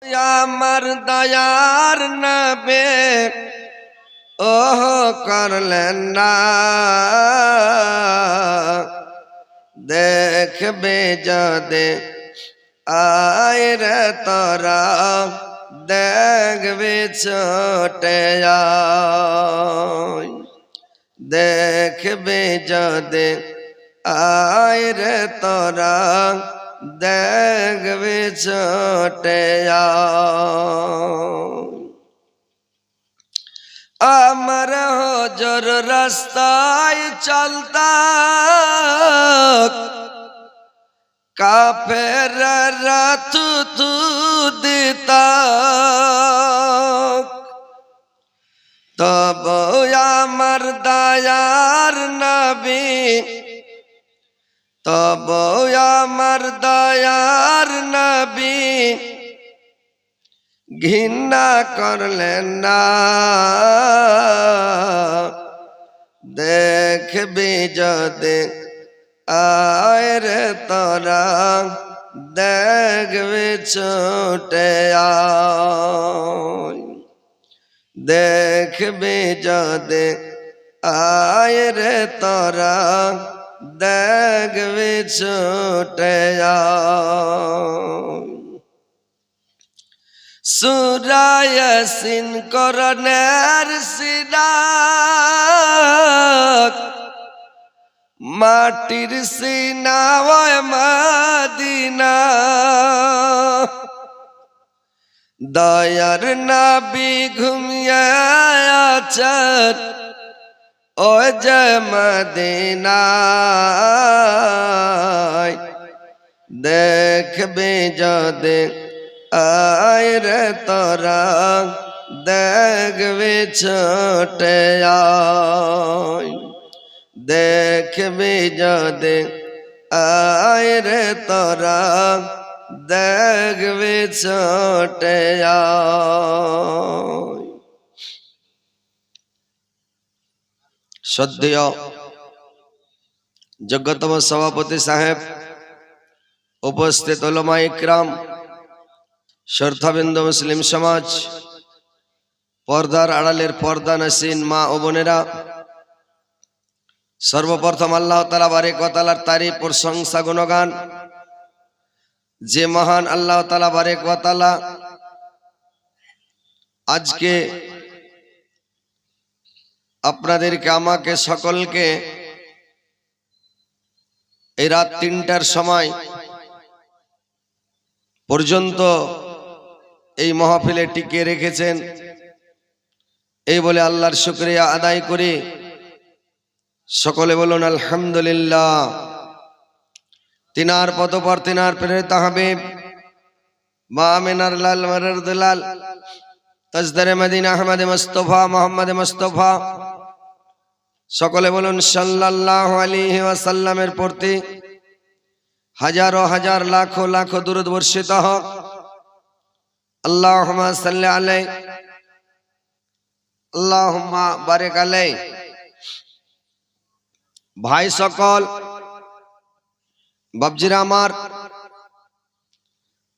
আমার দয়ার নবে ওহ করলেন না, দেখবে যদি আয় রে তোরা, দেখবে ছোটে আয়, দেখবে যদি আয় রে তোরা, দেখবে ছোটে আয়। আমার হজর রাস্তায় চলতা কাফেররা থুথু দিতা, তব আমার দয়ার নবী, তব আমার দয়ার নবী ঘৃণা করলেন না, দেখবি যদি আয় রে তোরা, দেখবি ছোটে আয়, দেখবি যদি আয় রে তোরা, দেখবি ছোটে আয়। সূরা ইয়াসিন কোরআনের সিনাত, মাটির সিনা ওই মদিনা, দয়ার নবী ঘুমিয়ে আছেন ওই যে মদিনায়, দেখবি যদি আয় রে তোরা, দেখবি ছোটে আয়, দেখবি যদি আয় রে তোরা, দেখবি ছোটে আয়। শ্রদ্ধেয় যোগ্যতম সভাপতি সাহেব, উপস্থিত উলামা ইকরাম, শ্রদ্ধাবৃন্দ, মুসলিম সমাজ, পর্দার আড়ালের পর্দা নসীন মা ও বোনেরা, সর্বপ্রথম আল্লাহ তাআলা বারেক ওয়া তাআলার তারিফ প্রশংসা গুণগান, যে মহান আল্লাহ তাআলা বারেক ওয়া তাআলা আজকে আপনাদেরকে, আমাকে, সকলকে এই রাত ৩টার সময় পর্যন্ত এই মাহফিলে টিকিয়ে রেখেছেন। এই বলে আল্লাহর শুকরিয়া আদায় করি। সকলে বলুন আলহামদুলিল্লাহ। তিনার পদপর তিনার প্রেরিত হাবিব মা আমিনার লাল মারদুলাল তাজদারে মদিনা আহমদ মুস্তাফা মোহাম্মদ মুস্তাফা, সকলে বলুন সাল্লাল্লাহু আলাইহি ওয়াসাল্লামের প্রতি হাজারো হাজার লাখো লাখো দুরূদ বর্ষিত হোক। আল্লাহুম্মা সাল্লি আলাইহি আল্লাহুম্মা বারিক আলাইহি। ভাই সকল, বাবজিরা আমার,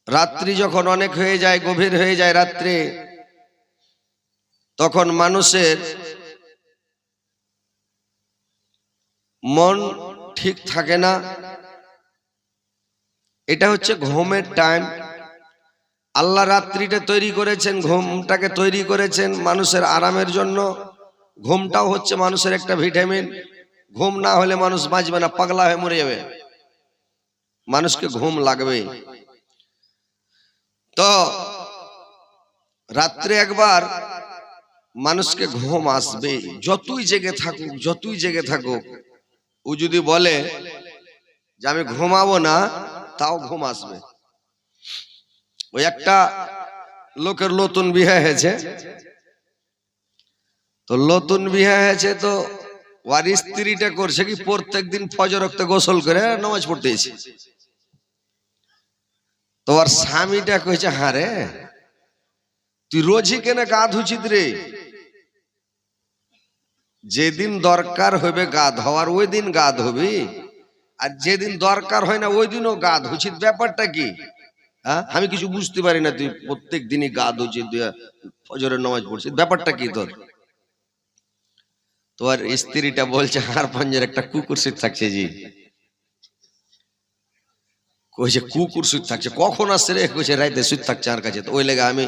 রাত্রি যখন অনেক হয়ে যায়, গভীর হয়ে যায় রাত্রি, তখন মানুষের মন ঠিক থাকে না। এটা হচ্ছে ঘুমের টাইম। আল্লাহ রাত্রিটা তৈরি করেছেন, ঘুমটাকে তৈরি করেছেন মানুষের আরামের জন্য। ঘুমটাও হচ্ছে মানুষের একটা ভিটামিন। ঘুম না হলে মানুষ বাঁচবে না, পাগলা হয়ে মরে যাবে। মানুষকে ঘুম লাগবে। তো রাত্রে একবার মানুষকে ঘুম আসবে, যতই জেগে থাকুক, যতই জেগে থাকুক। ও যদি বলে যে আমি ঘুমাবো না, তাও ঘুম আসবে। ওই একটা লোকের নতুন বিয়ে হয়েছে, তো নতুন বিয়ে হয়েছে, তো ওর স্ত্রীটা করছে কি, প্রত্যেক দিন ফজর ওয়াক্তে গোসল করে নামাজ পড়তে এসে। তো ওর স্বামীটা কইছে, হারে তুই রোজই কেন গা ধুচিত রে? যেদিন দরকার হবে গা ধোয়ার ওই দিন গা ধোবি, আর যেদিন দরকার হয় না ওই দিনও গা ধুচিত। ব্যাপারটা কি? হ্যাঁ, আমি কিছু বুঝতে পারি না, তুই প্রত্যেক দিনই গা ধুচ্ছি, ফজরের নামাজ পড়ছিস, ব্যাপারটা কি তোর? তোর স্ত্রীটা বলছে আর পাঞ্জের একটা কুকুর শুয়ে থাকছে জি। কইছে কুকুর শুয়ে থাকছে, কখন আসছে রে? কইছে রাইতে শুয়ে থাকছে আর কাছে। তো ওই লেগে আমি,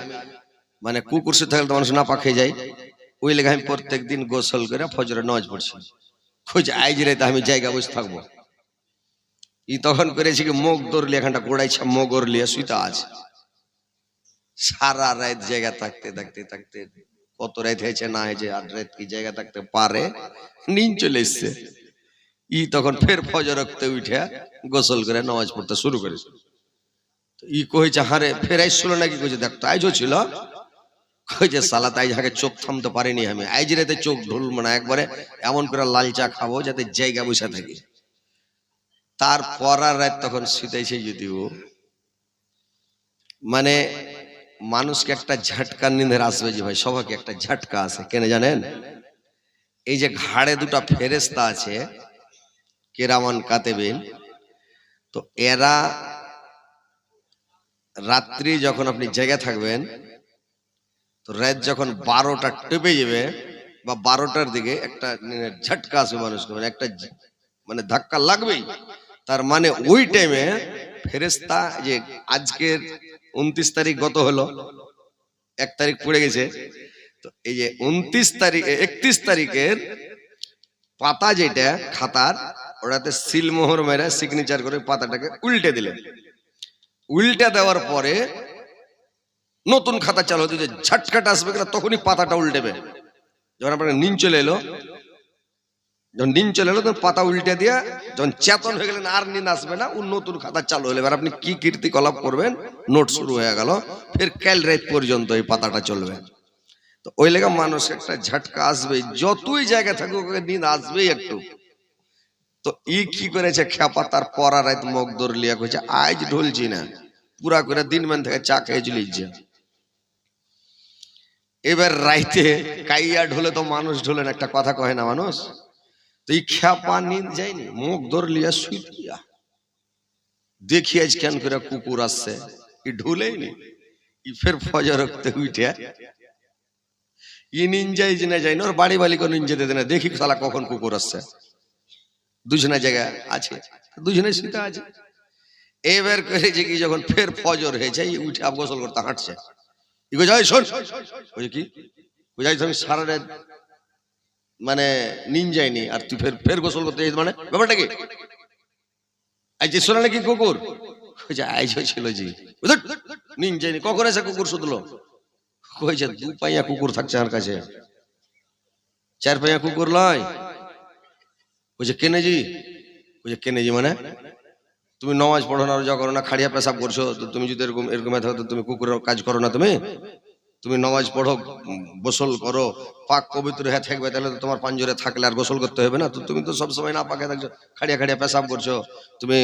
মানে কুকুর শুয়ে থাকলে তো মানুষ না পা খেয়ে যায়, ওই লেগে আমি প্রত্যেক দিন গোসল করে ফজরের নামাজ পড়ছি। কইছে আইজ রাইতে আমি জায়গা বসে থাকবো। ই তখন করেছি কি, মুখ ধরলি এখানটা গোড়াইছে, মুখ লিয়ে শুইতে আছে সারা রাত জায়গা থাকতে থাকতে থাকতে কত রাত হয়েছে না হয়েছে, আর রাত কি জায়গা থাকতে পারে, নিন চলে এসছে। ই তখন ফের ফজর রক্তে উঠে গোসল করে নামাজ পড়তে শুরু করেছে। ই কইছে হারে ফের আইসছিল নাকি? কইছে দেখ তো আইজও ছিল। কইছে সালা তাই আগে চোখ থামতে পারিনি আমি, আইজ রাতে চোখ ঢুলবো না, একবারে এমন করে লাল চা খাবো যাতে জায়গা বসে থাকি। তারপর আর রাত তখন শুইতেছে যদিও, মানে মানুষকে একটা ঝাটকার নিঁদের আসবে যে ভাই, সবাইকে একটা ঝাটকা আছে, কেন জানেন? এই যে ঘাড়ে দুটা ফেরেস্তা আছে, কিরামান কাতেবিন, তো এরা রাত্রি যখন আপনি জেগে থাকবেন, তো রাত যখন 12টা টেপে যাবে বা 12টার দিকে একটা ঝটকা আসবে মানুষকে, মানে একটা মানে ধাক্কা লাগবেই। তার মানে ওই টাইমে ফেরেস্তা, যে আজকের 29 তারিখ গত হলো, 1 তারিখ পড়ে গেছে, তো এই যে 29 তারিখ 31 তারিখের পাতা যেটা খাতার, ওটাতে সিলমোহর মেরে সিগনেচার করে পাতাটাকে উল্টে দিলেন। উল্টে দেওয়ার পরে নতুন খাতা চালু হতে, যে ঝটকাটা আসবে কিনা তখনই পাতাটা উল্টেবে। যখন আপনার নিন চলে এলো, যখন নিন চলে এলো তখন পাতা উল্টে দিয়া যখন চেতন হয়ে গেলেন, আর নিন আসবে না, ও নতুন খাতা চালু হলে এবার আপনি কি কীর্তিকলাপ করবেন, নোট শুরু হয়ে গেল, ফের কাল রাত পর্যন্ত এই পাতাটা চলবে। তো ওই লেগে মানুষ একটা ঝটকা আসবে, যতই জায়গা থাকুক নিন আসবেই একটু। তো ই কি করেছে খেপা, তার পরা রাত মুখ দৌড় লিয়া কইছে আজ ঢুলছি না, পুরা করে দিন মান থেকে চা খেয়ে চলিছে। এবার রাইতে কাইয়া ঢুলে তো মানুষ ঢুলে না, একটা কথা কয় না মানুষ? তো এই খেপা নিন যায়নি, মুখ দৌড় লিয়া শুই দিয়া দেখি আজ কেন করে কুকুর আসছে, ই ঢুলেই নি। ই ফের ফজর রক্তে উঠে ই নিন যাই যে না যাই না, ওর বাড়ি বালিকে নিন যেতে দেয় না, দেখি শালা কখন কুকুর আসছে। দুজনের জায়গা আছে, দুজনে শুতে আছে। এবার করেছে কি, যখন ফের ফজর হয়েছে উঠে আব গোসল করতে হাঁটছে, শোন কি বুঝাই, আমি সারা রাত মানে নিন যায়নি, আর তুই ফের ফের গোসল করতে যাই, মানে ব্যাপারটা কি? আজ শোনা নাকি কুকুর? আইজ ছিল জি, নিন যায়নি। কখন এসে কুকুর শুধলো? কইছে 2 পাইয়া কুকুর থাকছে আমার কাছে, 4 পাইয়া কুকুর লয়। কইছে কেনে জি? কইছে কেনে জি মানে তুমি নামাজ পড়ো না, রোজা করো না, খাড়িয়া পেশাব করছো, তো তুমি যদি এরকম এরকম থাকো তো তুমি কুকুরের কাজ করো না? তুমি নামাজ পড়ো, গোসল করো, পাক পবিত্র হয়ে থাকবে, তাহলে তো তোমার পাঞ্জরে থাকলে আর গোসল করতে হবে না। তো তুমি তো সবসময় না পাকে থাকছো, খাড়িয়া খাড়িয়া পেশাব করছো, তুমি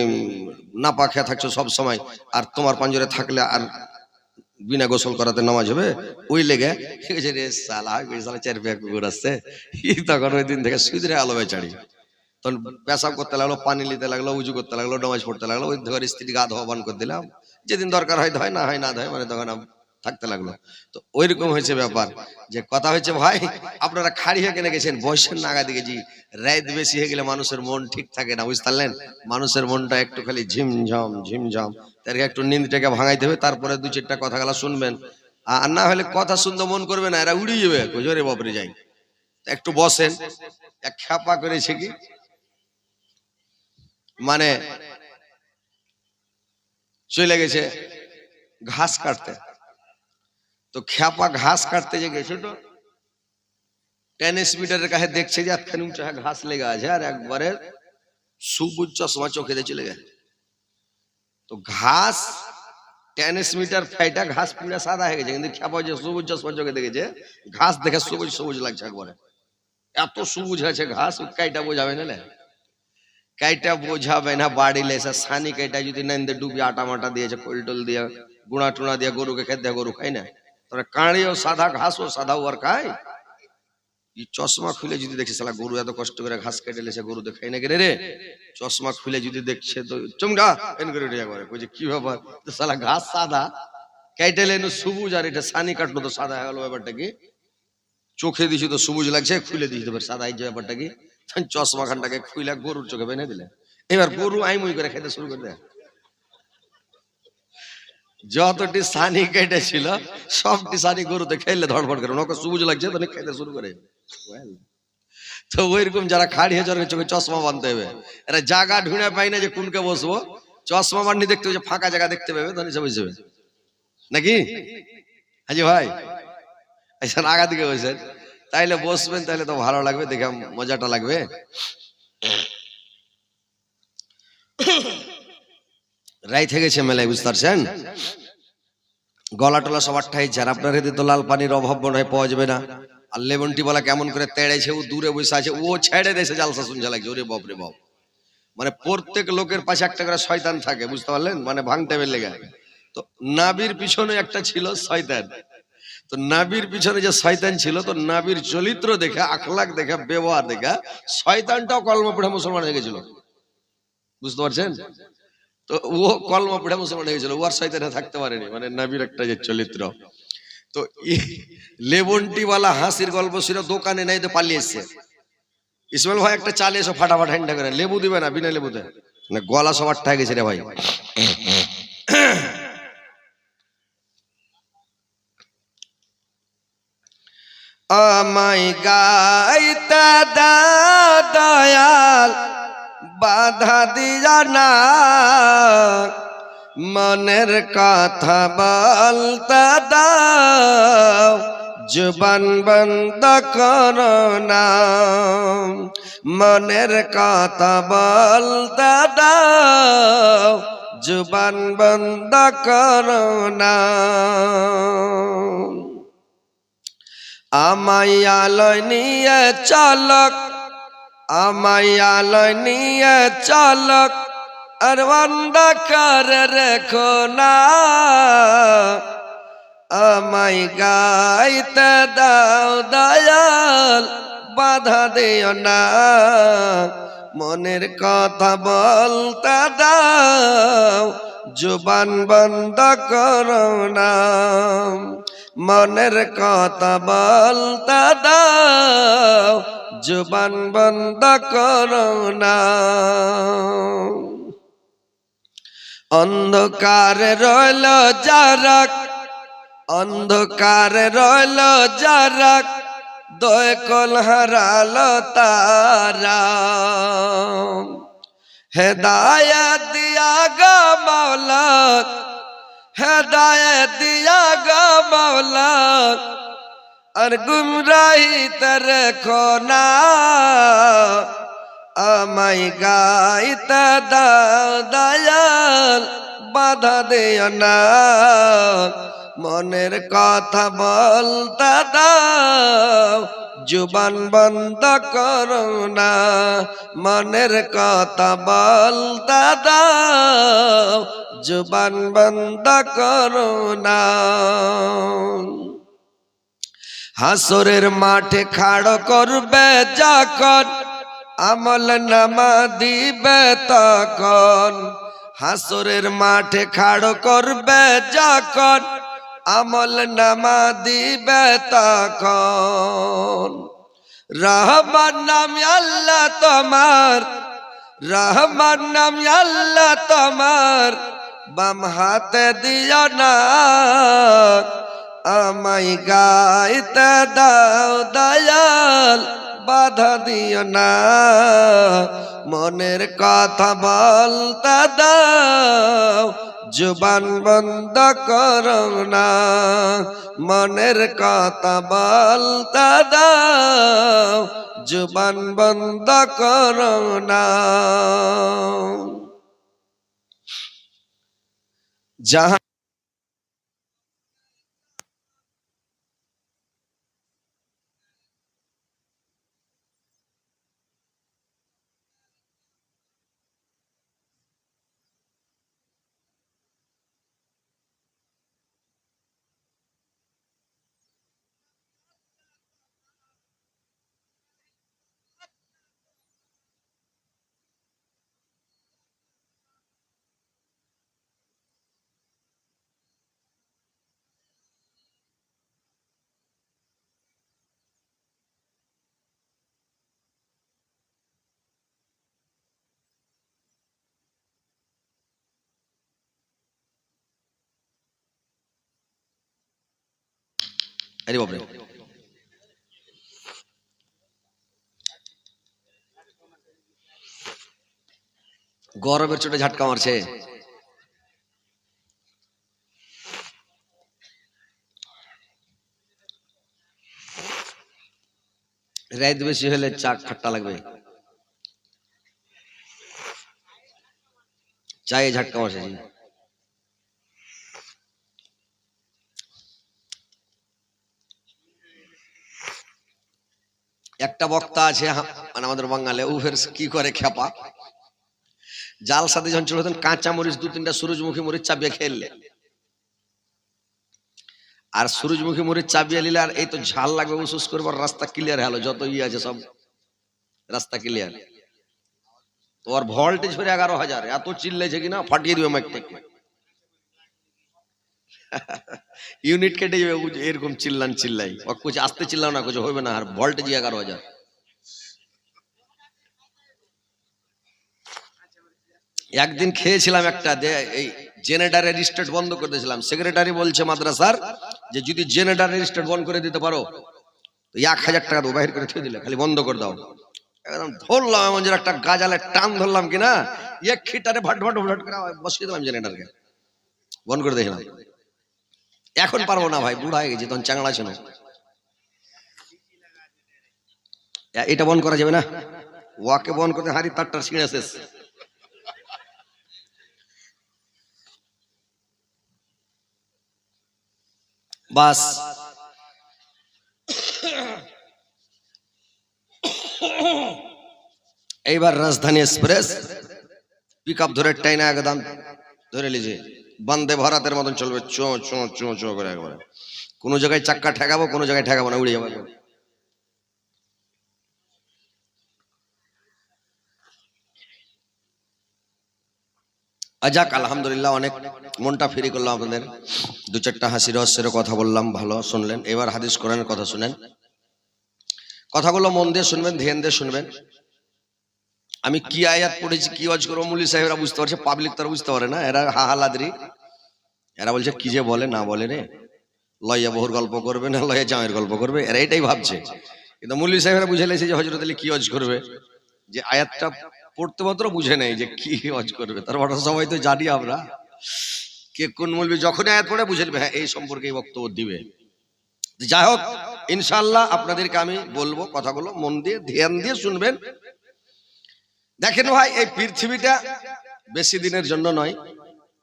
না পাকে থাকছো সব সময়, আর তোমার পাঞ্জরে থাকলে আর বিনা গোসল করাতে নামাজ হবে? ওই লেগে ঠিক আছে রে সালা, 4 পাইয়া কুকুর আসছে। তখন ওই দিন থেকে সুদরে আলো বেচাড়ি, তখন পেশাব করতে লাগলো, পানি নিতে লাগলো, উজু করতে লাগলো, নামাজ পড়তে লাগলো। ওই ধর স্ত্রী গা ধোয়া বান করে দিলাম, যেদিন দরকার হয় ধয়, না হয় না ধয়, মানে তখন থাকতে লাগলো। তো ওইরকম হয়েছে ব্যাপার। যে কথা হচ্ছে ভাই, আপনারা খাড়ি হয়ে কেনে গেছেন, বয়সের নাগা দিকে জি, রাত বেশি হয়ে গেলে মানুষের মন ঠিক থাকে না, বুঝতে পারলেন? মানুষের মনটা একটু খালি ঝিমঝম ঝিমঝম, তার একটু নিন্দটাকে ভাঙাইতে হবে, তারপরে 2-4টা কথা গেলা শুনবেন। আর না হলে কথা শুনতে মন করবে না, এরা উড়িয়ে যাবে, জোরে বাপরে যাই। একটু বসেন, এক খ্যাপা করেছে কি, মানে চলে গেছে ঘাস কাটতে। তো খ্যাপা ঘাস কাটতে যে গেছে, তো 10 মিটারের কাছে দেখছে যে এতখানি উঁচা ঘাস লেগে আছে, আর একবারে সবুজ চশমা চোখে দিয়ে চলে গেছে। তো ঘাস 10 মিটার ফাইটা ঘাস পুরো সাদা হয়ে গেছে, কিন্তু খ্যাপা যে সবুজ চশমা চোখে দেখেছে, ঘাস দেখে সবুজ সবুজ লাগছে একবারে, এত সবুজ হয়েছে ঘাস। কাইটা বোঝাবে না, কাইটা বোঝাবে না, বাড়ি লেসা সানি কাইটা যদি নেন্দে ডুবি আটা মাটা দিয়েছে, কোলটোল দিয়ে গুঁড়া টুনা দিয়ে গরুকে খেতে দেয়, গরু খাই না? তোরা কাঁড়িও সাদা ঘাসও সাদা আর খায়? এই চশমা খুলে যদি দেখছে শালা গরু এত কষ্ট করে ঘাস কেটে লেছে, গরু দেখাই না কেন রে? চশমা খুলে যদি দেখছে তো চমড়া এন করে উঠে যাবে, কইছে কি ব্যাপার? তো শালা ঘাস সাদা কেটে লেন সবুজ, আর এটা সানি কাটলো তো সাদা হয়ে গেল, ব্যাপারটা কি? চোখে দিছি তো সবুজ লাগছে, খুলে দিছি তো সাদা এই যে ব্যাপারটা কি? চশমা খানটাকে খুলে গরুর চোখে বেঁধে দিলে, এবার গরু আইমুই করে খেতে শুরু করে দেয়। যতটি সানি কেটেছিল সবটি সানি গরুতে খেলে ধড়ফড় করে, ওকে সবুজ লাগছে তো খেতে শুরু করে। তো ওইরকম যারা খাড়ি হয়ে যাবে চোখে চশমা বাঁধতে হবে, এরা জায়গা ঢুঁড়ে পাই না যে কোনকে বসবো, চশমা বান্ধি দেখতে হবে, ফাঁকা জায়গা দেখতে পাবে তখন সব বুঝবে নাকি? হাজি ভাই আচ্ছা আগা দিকে বসেন, তাইলে বসবেন, তাইলে তো ভালো লাগবে, দেখে মজাটা লাগবে। রাই থেকে গেছে মেলায়, বুঝতে পারছেন? গলা টলা সবার ঠাই যার, আপনার এতে তো লাল পানির অভাব মনে হয় পাওয়া যাবে না। আর লেমনটি বলা কেমন করে তেড়েছে, ও দূরে বসে আছে, ও ছেড়ে দেশে জালসা শুনছে লাগছে, ওরে বাপ রে বাপ। মানে প্রত্যেক লোকের পাশে একটা করে শয়তান থাকে, বুঝতে পারলেন? মানে ভাঙতে বের লেগে। তো নাবির পিছনে একটা ছিল শয়তান, তো নাবির পিছনে যে শয়তান ছিল, তো নাবির চরিত্র দেখে, আখলাক দেখে, ব্যবহার দেখে শয়তানটাও কলমা পড়ে মুসলমান হয়ে গেছিল, বুঝতে পারছেন? তো ও কলমা পড়ে মুসলমান হয়ে গেছিল, ও আর শয়তানে থাকতে পারেনি, মানে নাবির একটা যে চরিত্র। তো লেবনটিওয়ালা হাসির গল্প ছিল, দোকানে নাই তো পালিয়ে এসছে। ইসমাইল ভাই একটা চালে এসে ফাটাফাট হ্যান্ডা করে, লেবু দিবে না, বিনা লেবুতে না, গলা সবার ঠাই গেছে রে ভাই। আমায় গাইতে দাও দয়াল, বাধা দিয়া না, মনের কথা বলতে দাও, জবান বন্ধ করো না, মনের কথা বলতে দাও, জবান বন্ধ করো না। আমায় আলোয় নিয়ে চলক, আমায় আলোয় নিয়ে চলক, আর অন্ধকার রেখো না, আমায় গাইতে দাও দয়াল, বাধা দিও না, মনের কথা বলতে দাও, জবান বন্ধ করো না, মনের কথা বলতে দাও, জবান বন্ধ করো না। অন্ধকারে রইল যারা, অন্ধকারে রইল যারা, দয়কল হারালো তারা, হেদায়েত দিয়া গো মাওলা, হেদায়েত দিয়া গো মাওলা, আর গুমরাহিতে রেখো না, আমায় গাইতে দাও দয়াল, বাধা দিও না, মনের কথা বলতে দাও, জবান বন্ধ করো না, মনের কথা বলতে দাও, জবান বন্ধ করো না। হাসরের মাঠে খাড় করবে যখন, আমল নামা দিবে তখন, হাসরের মাঠে খাড় করবে যখন, আমল নামা দিবে তখন, রহমান নাম আল্লাহ তোমার, রহমান নাম আল্লাহ তোমার, বাম হাতে দিও না, আমায় গাইতে দাও দয়াল, বাধা দিও না, মনের কথা বলতে দাও, জবান বন্ধ করো না, মনের কথা বলতে দাও, জবান বন্ধ করো না। যাহা আরে বাপরে, গরমের চোটে ঝাটকা মারছে। রাত বেশি হলে চা খাট্টা লাগবে, চায়ে ঝাটকা মারছে। একটা বক্তা আছে মানে আমাদের বাঙালি, ও ফের কি করে খেপা, জাল সাথে যখন চলে যেতেন কাঁচা মরিচ 2-3টা সূরজমুখী মরিচ চাবিয়ে খেললে, আর সূরজমুখী মরিচ চাবিয়ে নিলে আর এই তো ঝাল লাগবে উসুস করবে, রাস্তা ক্লিয়ার হলো, যত ইয়ে আছে সব রাস্তা ক্লিয়ার। তো আর ভোল্টেজ ফেরে 11,000, এত চিল্লাইছে কিনা ফাটিয়ে দিবে মাইকটাকে, ইউনিট কেটে যাবে এরকম চিল্লাই। ও কুছ আস্তে চিল্লাও না, কুছ হবে না, আর ভোল্টেজ 11,000। একদিন খেয়েছিলাম একটা, এই জেনারেটরের স্টার্ট বন্ধ করে দিয়েছিলাম। সেক্রেটারি বলছে মাদ্রাসার যে যদি জেনারেটরের স্টার্ট বন্ধ করে দিতে পারো তো 1,000 টাকা দেবো, বাহির করে থুয়ে দিলে, খালি বন্ধ করে দাও। একদম ধরলাম এমন যে একটা গাজালে টান ধরলাম কিনা, এক খিটারে ভাট ভাট ভাট করে বসিয়ে দিলাম জেনারেটরকে, বন্ধ করে দিয়েছিলাম। এখন পারবো না ভাই, বুড়া হয়ে গেছি, তখন চাংড়া ছিল। এটা বন্ধ করা যাবে না, ওয়াকে বন্ধ করতে হারি তারটার ছিঁড়ে শেষ। বাস এইবার রাজধানী এক্সপ্রেস পিক আপ ধরে টাইনা একদম ধরে লিজে বন্দে ভারতের মতন চলবে, চো চো চো চো করে একবারে। কোনো জায়গায় চাক্কা ঠেকাবো, কোনো জায়গায় ঠেকাবো না, উড়ে যাবো। যাক আলহামদুলিল্লাহ, অনেক মনটা ফ্রি করলাম, আপনাদের 2-4টা হাসি রহস্যের কথা বললাম, ভালো শুনলেন। এবার হাদিস কোরআনের কথা শুনেন, কথাগুলো মন দিয়ে শুনবেন, ধ্যান দিয়ে শুনবেন। আমি কি আয়াত পড়েছি, কি ওয়াজ করবো, মুলি সাহেবরা বুঝতে পারছে, পাবলিক তারা বুঝতে পারে না। এরা হাহালাদ্রি, এরা বলছে কি যে বলে না বলে রে, লইয়া বহুর গল্প করবে না লইয়া জামের গল্প করবে, এরা এটাই ভাবছে। কিন্তু মুলি সাহেবরা বুঝে লেছে যে হযরত আলী কি ওয়াজ করবে, যে আয়াতটা পড়তে মাত্র বুঝে নেই যে কি ওয়াজ করবে। তারপরে সবাই তো জানি আমরা, কে কোন মৌলবি যখন আয়াত পড়ে বুঝে নেবে হ্যাঁ এই সম্পর্কে এই বক্তব্য দিবে। যাই হোক, ইনশাআল্লাহ আপনাদেরকে আমি বলবো, কথাগুলো মন দিয়ে ধ্যান দিয়ে শুনবেন। দেখেন ভাই, এই পৃথিবীটা বেশি দিনের জন্য নয়,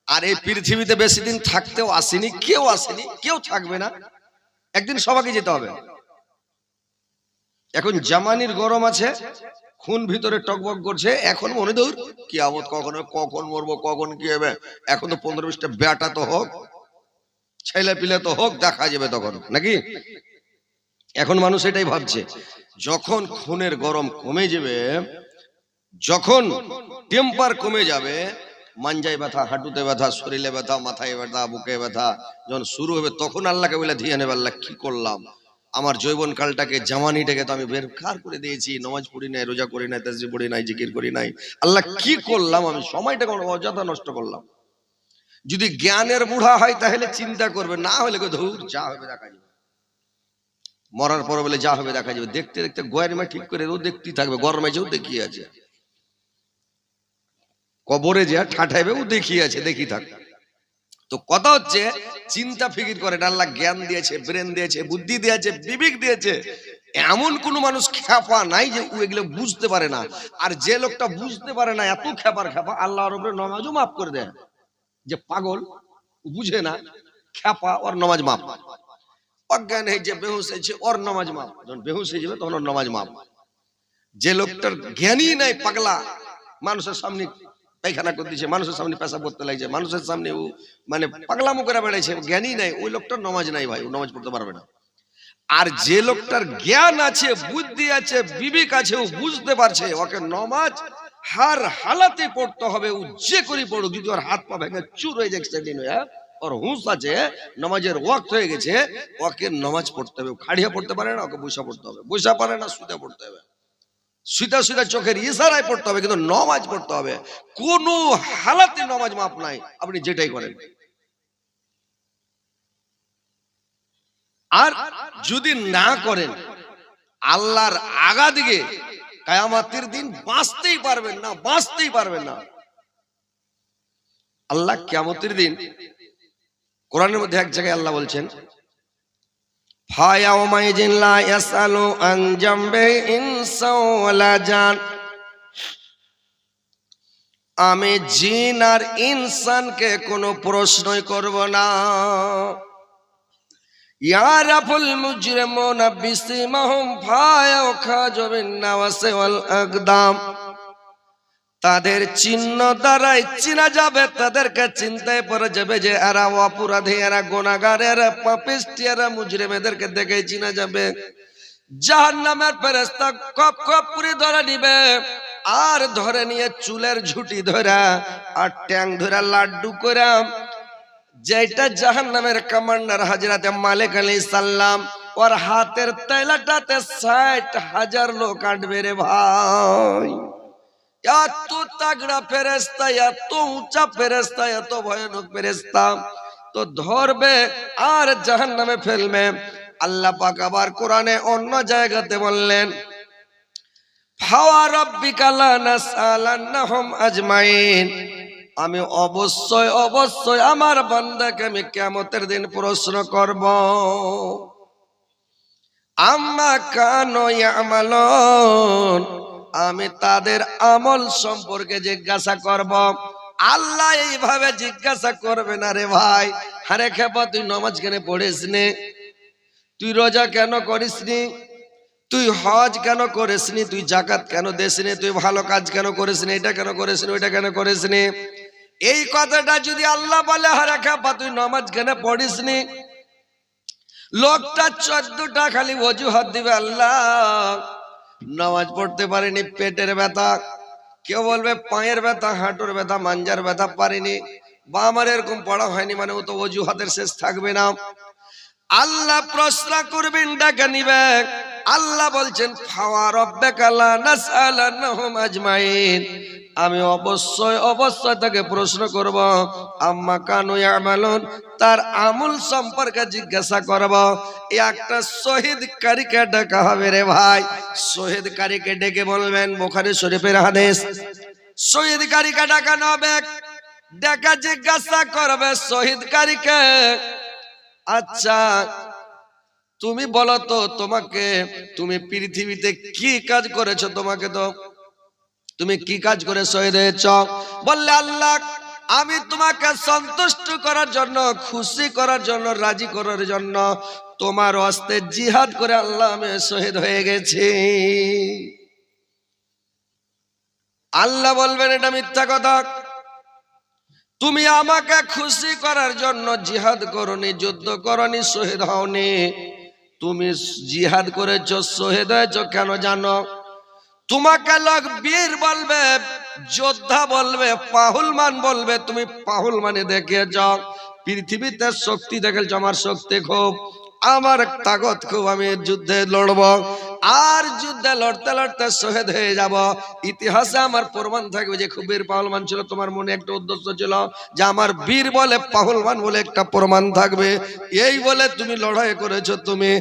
আর এই পৃথিবীতে বেশি দিন থাকতেও আসেনি, কেউ আসেনি, কেউ থাকবে না, একদিন সবাইকে যেতে হবে। এখন জামানির গরম আছে, খুন ভিতরে টকবক করছে, এখন মনে দূর কিয়ামত কখন মরবো, কখন কি হবে। এখন তো 15-20টা বেটা তো হোক, ছেলে পিলে তো হোক, দেখা যাবে তখন নাকি। এখন মানুষ এটাই ভাবছে, যখন খুনের গরম কমে যাবে, যখন টেম্পার কমে যাবে, মাঞ্জায় ব্যথা, হাঁটুতে ব্যথা, শরীরে ব্যথা, মাথায় ব্যথা, বুকে ব্যথা যখন শুরু হবে, তখন আল্লাহকে বলে ধিয়ে নেবে, আল্লাহ কি করলাম, আমার যৌবন কালটাকে, জামানিটাকে তো আমি বেকার করে দিয়েছি, নামাজ পড়ি নাই, রোজা করি নাই, তাসবিহ পড়ি নাই, জিকির করি নাই, আল্লাহ কি করলাম, আমি সময়টাকে অযথা নষ্ট করলাম। যদি জ্ঞানের বুড়া হয় তাহলে চিন্তা করবে, না হলে ধুর যা হবে দেখা যাবে, মরার পর বলে যা হবে দেখা যাবে। দেখতে দেখতে গোয়ারিমা ঠিক করে ও দেখতেই থাকবে, গরমে যেও দেখিয়ে আছে, কবরে যে ঠাঠাইবে ও দেখিয়ে আছে, দেখি থাক। তো কথা হচ্ছে, চিন্তা ফিকির করে, আল্লাহ জ্ঞান দিয়েছে, ব্রেন দিয়েছে, বুদ্ধি দিয়েছে, বিবেক দিয়েছে। এমন কোন মানুষ খেপা নাই যে ও এগুলো বুঝতে পারে না। আর যে লোকটা বুঝতে পারে না, এত খেপা, আল্লাহর উপরে নামাজও মাফ করে দেয়। যে পাগল বুঝে না, খেপা, ওর নামাজ মাফ। অজ্ঞান হয়েছে, বেহুশ হয়েছে, ওর নামাজ মাফ। যখন বেহুশ হয়ে যাবে তখন ওর নামাজ মাফ। যে লোকটার জ্ঞানই নাই, পাগলা, মানুষের সামনে পায়খানা করে দিচ্ছে, মানুষের সামনে পেশাব করতে লাগছে, মানুষের সামনে ও মানে পাগলামো করে বেড়াইছে, জ্ঞানই নাই, ওই লোকটার নামাজ নাই ভাই, ও নামাজ পড়তে পারবে না। আর যে লোকটার জ্ঞান আছে, বুদ্ধি আছে, বিবেক আছে, ও বুঝতে পারছে, ওকে নামাজ হার হালাতে পড়তে হবে, ও যে করে পড়ুক, যদি ওর হাত পা ভেঙে চুর হয়ে যায়, অ্যাক্সিডেন্ট হয়ে, ওর হুঁশ আছে, নামাজের ওয়াক্ত হয়ে গেছে, ওকে নামাজ পড়তে হবে। খাড়িয়া পড়তে পারে না, ওকে বৈশা পড়তে হবে, বৈশা পারে না, শুতে পড়তে হবে, সুতা সুতা চোখের ইশারায় পড়তে হবে, কিন্তু নামাজ পড়তে হবে। কোন হালাতে নামাজ মাপ নাই, আপনি যেটাই করেন। আর যদি না করেন আল্লাহর আগা দিকে কিয়ামতের দিন বাঁচতেই পারবেন না, বাঁচতেই পারবেন না। আল্লাহ কিয়ামতের দিন কোরআনের মধ্যে এক জায়গায় আল্লাহ বলছেন, ফায়াউমাইজিন লা ইয়াসআলু আন জামবে ইনসা ওয়ালা জান, আমি জিন আর ইনসানকে কোনো প্রশ্নই করব না। ইয়ারাফুল মুজরিমুনা বিসিমাহুম ফায়াখাজু বিন-নাওয়াসি ওয়াল আকদাম, তাদের চিহ্ন দ্বারাই চিনা যাবে, তাদেরকে চিন্তায় পড়ে যাবে যে এরা অপরাধী, এরা গুনাহগার, এরা পাপিষ্ঠ, এরা মুজরিম, এদেরকে দেখে চিনা যাবে। জাহান্নামের ফেরেশতা কপ কপ করে ধরে নিবে, আর ধরে নিয়ে চুলের ঝুটি ধরা আর ট্যাং ধরা লাড্ডু করে, যেটা জাহান্নামের কমান্ডার হযরতে মালিক আলাইহিস সালাম ওর হাতের তেলাটাতে ৬০,০০০ লোক কাটবে রে ভাই। এত তাগড়া ফেরেশতা, এত উঁচা ফেরেশতা, এত ভয়ানক ফেরেশতা, তো ধরবে আর জাহান্নামে ফেলবে। আল্লাহ পাক আবার কোরআনে অন্য জায়গাতে বললেন, ফাওয়া রাব্বিকা লা নাসআলান্নাহুম আজমাইন, আমি অবশ্যই অবশ্যই আমার বান্দাকে আমি কিয়ামতের দিন প্রশ্ন করব। আম্মা কানু ইয়ামালুন, আমি তাদের আমল সম্পর্কে জিজ্ঞাসা করব। আল্লাহ এইভাবে জিজ্ঞাসা করবে না রে ভাই, আরে খেপা তুই নামাজ কেন পড়িসনি, তুই রোজা কেন করিসনি, তুই হজ কেন করিসনি, তুই যাকাত কেন দিসনি, তুই ভালো কাজ কেন করিসনি, এটা কেন করিসনি, ওইটা কেন করিসনি। এই কথাটা যদি আল্লাহ বলে, আরে খেপা তুই নামাজ কেন পড়িসনি, লোকটা ১৪টা খালি অজুহাত দিবে, আল্লাহ নামাজ পড়তে পারিনি, পেটের ব্যথা, কেউ বলবে পায়ের ব্যথা, হাঁটুর ব্যথা, মাঞ্জার ব্যথা, পারিনি, বা আমার এরকম পড়া হয়নি, মানে ও তো অজুহাতের শেষ থাকবে না। আল্লাহ প্রশ্ন করবেন, ডাকা নিবে। আল্লাহ বলছেন, ফাওয়া রাব্বিকা লা নাসআলান্নাহুম আজমাইন, আমি অবশ্যই অবশ্যই তাকে প্রশ্ন করব। আম্মা কানু ইয়ামালুন, তার আমল সম্পর্কে জিজ্ঞাসা করব। একটা শহীদ কারীকে ডাকা হবে রে ভাই, শহীদ কারীকে ডেকে বলবেন, বুখারী শরীফের হাদিস, শহীদ কারীকে ডাকানো হবে, ডেকে জিজ্ঞাসা করবে শহীদ কারীকে, আচ্ছা তুমি বলো তো, তোমাকে, তুমি পৃথিবীতে কি কাজ করেছো, তোমাকে তো তুমি কি কাজ করে শহীদ হয়েছ? বললে, আল্লাহ আমি তোমাকে সন্তুষ্ট করার জন্য, খুশি করার জন্য, রাজি করার জন্য তোমার হস্তে জিহাদ করে আল্লাহ আমি শহীদ হয়ে গেছি। আল্লাহ বলবেন, এটা মিথ্যা কথা, তুমি আমাকে খুশি করার জন্য জিহাদ করনি, যুদ্ধ করনি, শহীদ হওনি, তুমি জিহাদ করেছো, শহীদ হয়েছো কেন জানো? তোমাকে লোক বীর বলবে, যোদ্ধা বলবে, পাহুলমান বলবে, তুমি পাহুলমানে দেখিয়েছ, পৃথিবীতে শক্তি দেখেছ, আমার শক্তি খুব, আমার তাকত খুব, আমি যুদ্ধে লড়ব, আর যুদ্ধে লড়তে লড়তে শহীদ হয়ে যাব। ইতিহাসে আমার প্রমাণ থাকবে যে খুব বীর পাহুলমান ছিল। তোমার মনে একটা উদ্দেশ্য ছিল যে আমার বীর বলে, পাহুলমান বলে একটা প্রমাণ থাকবে, এই বলে তুমি লড়াই করেছো, তুমি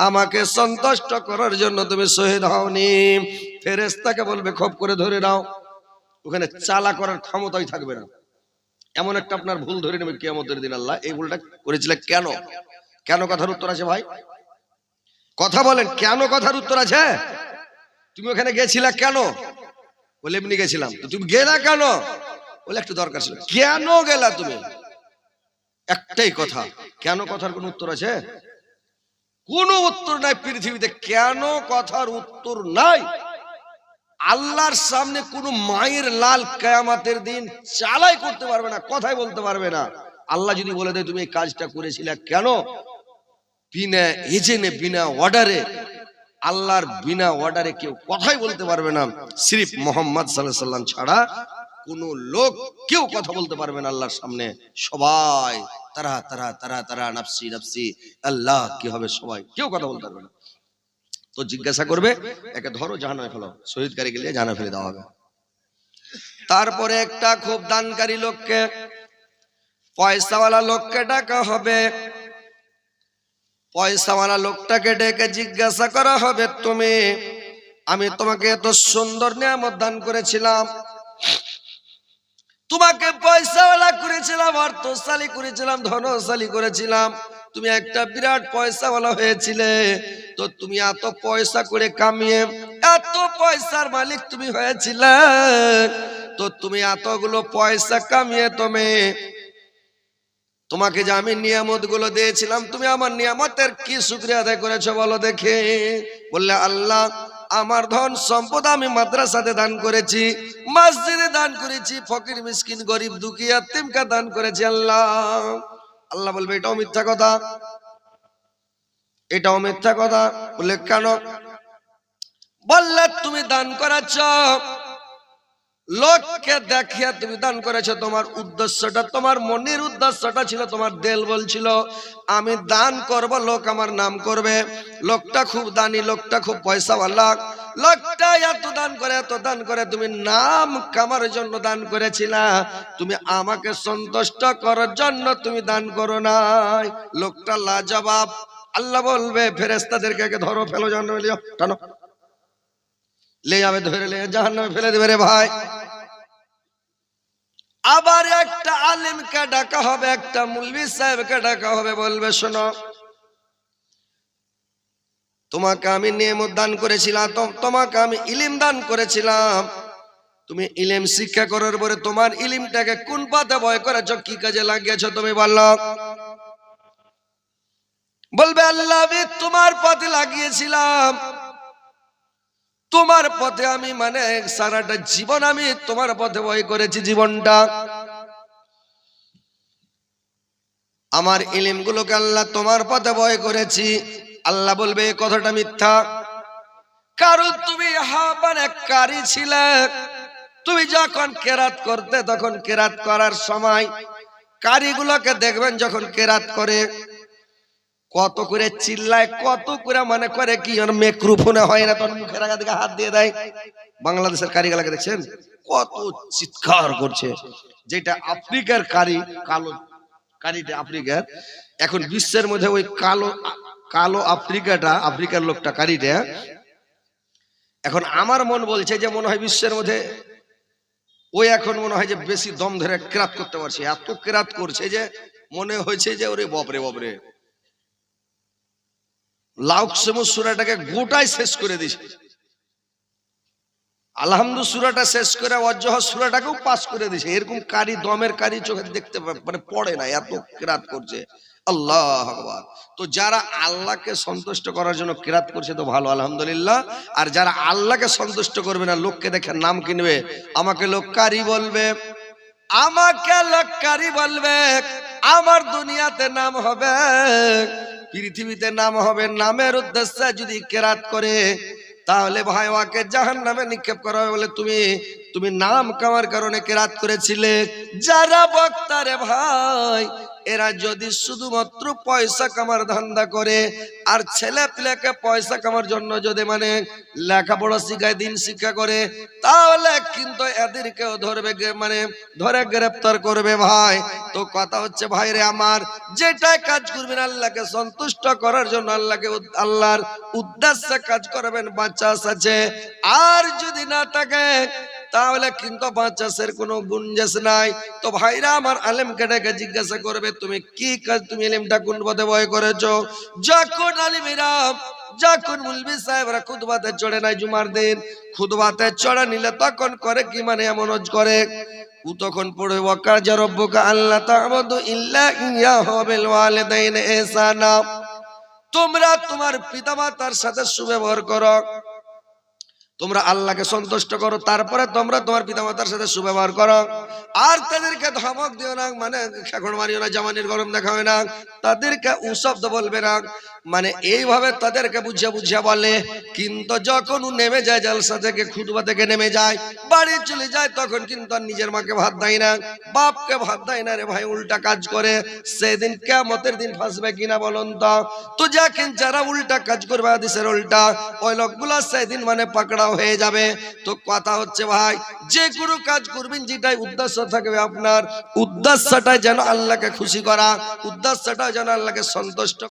আমাকে সন্তুষ্ট করার জন্য তুমি শহীদ হওনি। ফেরেশতাকে বলবে, খপ করে ধরে নাও, ওখানে চালা করার ক্ষমতাই থাকবে না, এমন একটা আপনার ভুল ধরে নেবে কিয়ামতের দিন। আল্লাহ এই ভুলটা করেছিলে কেন? কেন কথার উত্তর আছে ভাই, কথা বলেন, কেন কথার উত্তর আছে? তুমি ওখানে গেছিলা কেন? বলে এমনি গেছিলাম। তো তুমি গেলা কেন? বলে একটু দরকার ছিল। কেন গেলা তুমি? একটাই কথা, কেন কথার কোন উত্তর আছে? কোন উত্তর নাই পৃথিবীতে, কেন কথার উত্তর নাই। আল্লাহর সামনে কোন মায়ের লাল কিয়ামতের দিন চালাই করতে পারবে না, কথাই বলতে পারবে না। আল্লাহ যদি বলে দেয় তুমি এই কাজটা করেছিলে কেন, বিনা এজেন্টে, বিনা অর্ডারে, আল্লাহর বিনা অর্ডারে কেউ কথাই বলতে পারবে না। সিরিফ মুহাম্মদ সাল্লাল্লাহু আলাইহি সাল্লাম ছাড়া কোন লোক কেউ কথা বলতে পারবে না আল্লাহর সামনে। সবাই তারা তারা তারা তারা নাফসি নাফসি, আল্লাহ কি হবে, সবাই কেউ কথা বলতে পারবে না। তো জিজ্ঞাসা করবে, একে ধরো জাহান্নামে ফেলো, শহীদ কারী গেলে জাহান্নামে ফেলে দেওয়া হবে। তারপরে একটা খুব দানকারী লোককে, পয়সাওয়ালা লোককে ডাকা হবে, পয়সাওয়ালা লোকটাকে ডেকে জিজ্ঞাসা করা হবে, তুমি, আমি তোমাকে এত সুন্দর নিয়ামত দান করেছিলাম, তোমাকে পয়সাওয়ালা করেছিলাম, অর্থশালী করেছিলাম, ধনশালী করেছিলাম, তুমি একটা বিরাট পয়সাওয়ালা হয়েছিলে, তো তুমি এত পয়সা করে কামিয়ে এত পয়সার মালিক তুমি হয়েছিলে, তো তুমি এতগুলো পয়সা কামিয়ে তোমাকে যে আমি নিয়ামত গুলো দিয়েছিলাম, তুমি আমার নিয়ামতের কি শুকরিয়া আদায় করেছো বলো দেখে। বললে, আল্লাহ, আমার ধন সম্পদ আমি মাদ্রাসাতে দান করেছি, মসজিদে দান করেছি, ফকির মিসকিন গরিব দুঃখী ইয়াতীমকে দান করেছি আল্লাহ। আল্লাহ বলবে, এটাও মিথ্যা কথা, এটাও মিথ্যা কথা। বললে, কেন? বললে, তুমি দান করেছ, লোককে দেখিয়া তুমি দান করেছো, তোমার উদ্দেশ্যটা, তোমার মনের উদ্দেশ্যটা ছিল, তোমার দিল বলছিল আমি দান করব, লোক আমার নাম করবে, লোকটা খুব দানি, লোকটা খুব পয়সাওয়ালা, লোকটা এত দান করে, তুমি নাম কামার জন্য দান করেছিলা, তুমি আমাকে সন্তুষ্ট করার জন্য তুমি দান করো নাই। লোকটা লাজবাব। আল্লাহ বলবে, ফেরেশতাদেরকে ধরো, ফেলো জাহান্নামে, টানো, লে যাবে, ধরে লে জাহান্নামে ফেলে দেবে রে ভাই। আবার একটা আলেমকে ডাকা হবে, একটা মুলবি সাহেবকে ডাকা হবে, বলবে, শোনো, তোমাকে আমি নিয়ামত দান করেছিলাম, তোমাকে আমি ইলম দান করেছিলাম, তুমি ইলম শিক্ষা করার পরে তোমার ইলমটাকে কোন পথে ব্যয় করেছো, কি কাজে লাগিয়েছো তুমি বলো। বলবে, আল্লাহ, আমি তোমার পথে লাগিয়েছিলাম, তোমার পথে আমি মানে সারাটা জীবন আমি তোমার পথে ব্যয় করেছি, জীবনটা আমার ইলম গুলোকে আল্লাহ তোমার পথে ব্যয় করেছি। আল্লাহ বলবে, এই কথাটা মিথ্যা, কারণ তুমি মানে কারি ছিলে, তুমি যখন কেরাত করতে, তখন কেরাত করার সময় কারিগুলোকে দেখবেন যখন কেরাত করে কত করে চিল্লায়, কত করে মানে করে কি মাইক্রোফোনে হয় না, তখন মুখের আগা দিকে হাত দিয়ে দেয়। বাংলাদেশের কারিগুলোকে দেখছেন কত চিৎকার করছে, যেটা আফ্রিকার কারি, কালো কারিটা আফ্রিকার, এখন বিশ্বের মধ্যে ওই কালো কালো আফ্রিকাটা, আফ্রিকার লোকটা কারিটা, এখন আমার মন বলছে যে মনে হয় বিশ্বের মধ্যে ওই এখন মনে হয় যে বেশি দম ধরে কেরাত করতে পারছে, এত কেরাত করছে যে মনে হয়েছে যে ওরে বাপরে বাপরে, লাউকসমু সূরাটাকে গোটাই শেষ করে দিয়েছে, আলহামদু সূরাটা শেষ করে ওয়াজ্জাহ সূরাটাকেও পাস করে দিয়েছে। এরকম কারি, দমের কারি চোখে দেখতে মানে পড়ে না, এত কেরাত করছে। আল্লাহ আকবার। তো যারা আল্লাহকে সন্তুষ্ট করার জন্য কেরাত করছে তো ভালো, আলহামদুলিল্লাহ। আর যারা আল্লাহকে সন্তুষ্ট করবে না, লোককে দেখে নাম কিনবে, আমাকে লোক কারি বলবে, আমাকে লোক কারি বলবে, আমার দুনিয়াতে নাম হবে, পৃথিবীতে নাম হবে, নামের উদ্দেশ্যে যদি কেরাত করে তাহলে ভাই ওকে জাহান্নামে নিক্ষেপ করা হবে। বলে, তুমি নাম কামার কারণে কেরাত করেছিলে। যারা বক্তারে ভাই, এরা যদি শুধুমাত্র পয়সা কামার ধান্দা করে আর ছেলে পিলেকে পয়সা কামার জন্য যদি মানে লেখাপড়া শিখায়, দিন শিক্ষা করে, তাহলে কিন্তু এদেরকেও ধরবে, মানে ধরে গ্রেফতার করবে ভাই। তো কথা হচ্ছে ভাই রে আমার, যেটাই কাজ করবেন আল্লাহকে সন্তুষ্ট করার জন্য, আল্লাহর উদ্দেশ্যে কাজ করবেন, বাঁচাস আছে। আর যদি না থাকে তাহলে কিন্তু বাঁচাসের কোনো গুঞ্জাস নাই। তো ভাইরা আমার, আলেমকে ডেকে জিজ্ঞাসা করবে, তুমি কি কাজ, তুমি ইলমটা কোন পথে ব্যয় করেছো। যখন আলিমেরা, যখন মুলবি সাহেবরা খুতবাতে চড়ে নাই, জুমার দিন খুতবাতে চড়া নিলে তখন করে কি, মানে এমন করে ও তখন পড়ে, ওয়াকাজা রাব্বুকা আল্লা তা'বুদু ইল্লা ইয়াহু বিল ওয়ালিদাইনি ইহসানা, তোমরা তোমার পিতামাতার সাথে সুব্যবহার করো, তোমরা আল্লাহকে সন্তুষ্ট করো, তারপরে তোমরা তোমার পিতামাতার সাথে সুব্যবহার করো। আর তাদেরকে ধমক দিও না, মানে খেকড় মারিও না, জামানির গরম দেখাবে না, তাদেরকে শব্দ বলবে না, মানে এইভাবে তাদেরকে বুঝিয়ে বলে। কিন্তু যখন ও নেমে যায় জলসা থেকে, খুতবা থেকে নেমে যায়, বাড়ি চলে যায়, তখন কিন্তু আর নিজের মাকে ভাত দেয় না, বাপকে ভাত দেয় না রে ভাই, উল্টা কাজ করে। সেদিন কিয়ামতের দিন ফাঁসবে কিনা বলুন তো। তো যারা উল্টা কাজ করবে, হাদিসের উল্টা, ওই লোকগুলা সেদিন মানে পাকড়া হয়ে যাবে। তো কথা হচ্ছে ভাই, যে কোনো কাজ করবেন যেটাই উদ্দেশ্য থাকবে আপনার, উদ্দেশ্যটা যেন আল্লাহকে খুশি করা, উদ্দেশ্যটা যেন আল্লাহকে সন্তুষ্ট